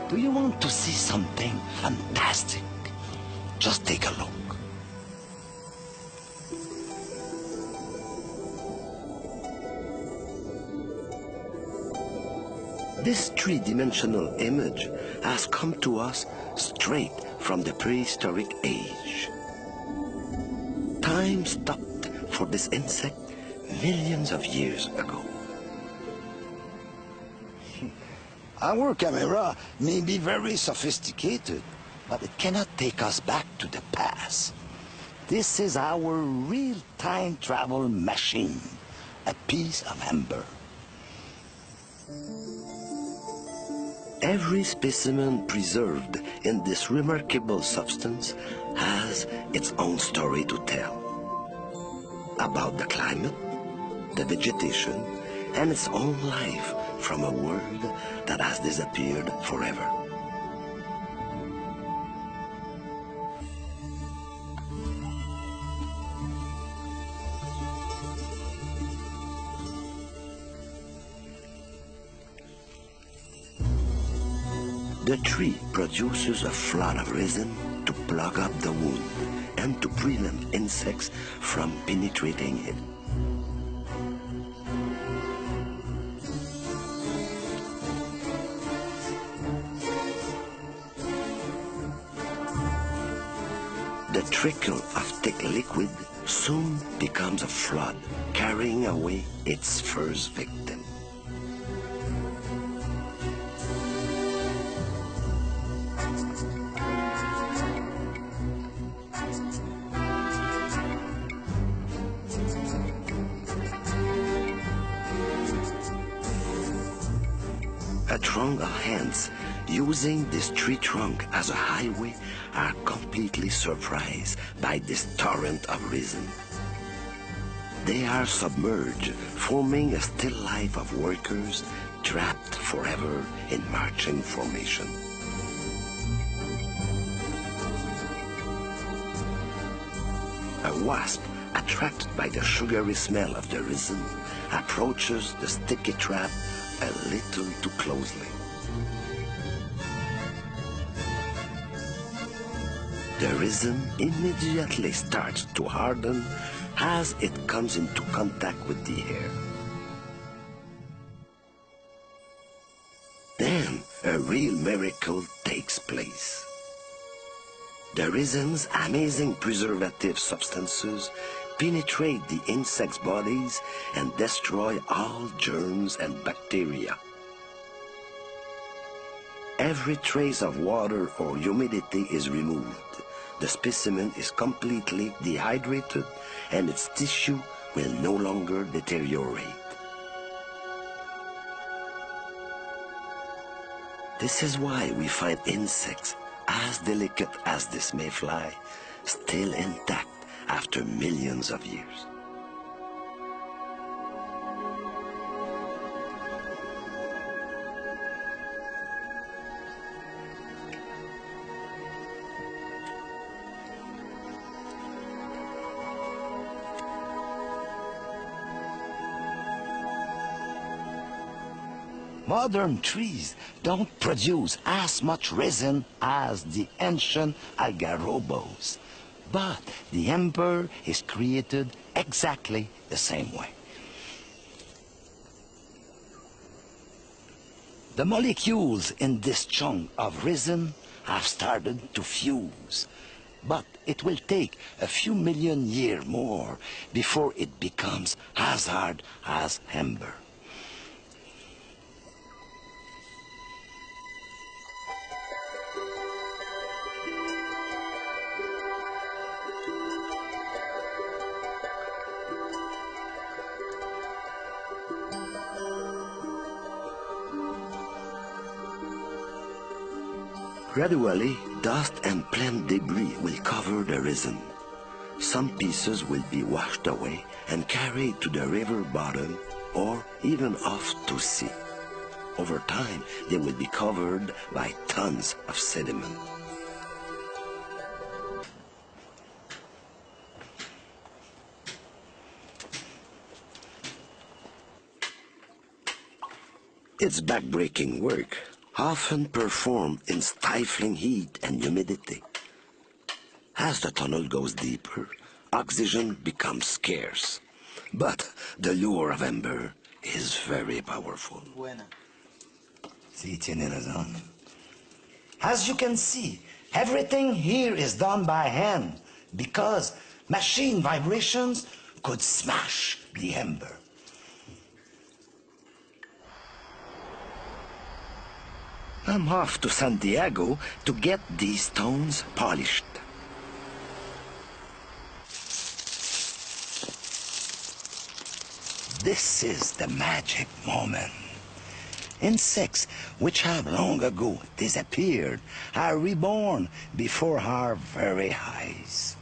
Do you want to see something fantastic? Just take a look. This three-dimensional image has come to us straight from the prehistoric age. Time stopped for this insect millions of years ago. Our camera may be very sophisticated, but it cannot take us back to the past. This is our real-time travel machine, a piece of amber. Every specimen preserved in this remarkable substance has its own story to tell about the climate, the vegetation, and its own life from a world that has disappeared forever. The tree produces a flood of resin to plug up the wound and to prevent insects from penetrating it. The trickle of thick liquid soon becomes a flood, carrying away its first victim. A throng of ants using this tree trunk as a highway are completely surprised by this torrent of resin. They are submerged, forming a still life of workers trapped forever in marching formation. A wasp, attracted by the sugary smell of the resin, approaches the sticky trap a little too closely. The resin immediately starts to harden as it comes into contact with the air. Then a real miracle takes place. The resin's amazing preservative substances penetrate the insects' bodies and destroy all germs and bacteria. Every trace of water or humidity is removed. The specimen is completely dehydrated and its tissue will no longer deteriorate. This is why we find insects as delicate as this mayfly still intact after millions of years. Modern trees don't produce as much resin as the ancient algarobos, but the amber is created exactly the same way. The molecules in this chunk of resin have started to fuse, but it will take a few million years more before it becomes as hard as amber. Gradually, dust and plant debris will cover the resin. Some pieces will be washed away and carried to the river bottom or even off to sea. Over time, they will be covered by tons of sediment. It's backbreaking work. often perform in stifling heat and humidity. As the tunnel goes deeper, oxygen becomes scarce. But the lure of ember is very powerful. Sí, tiene razón. As you can see, everything here is done by hand because machine vibrations could smash the ember. I'm off to Santiago to get these stones polished. This is the magic moment. Insects which have long ago disappeared are reborn before our very eyes.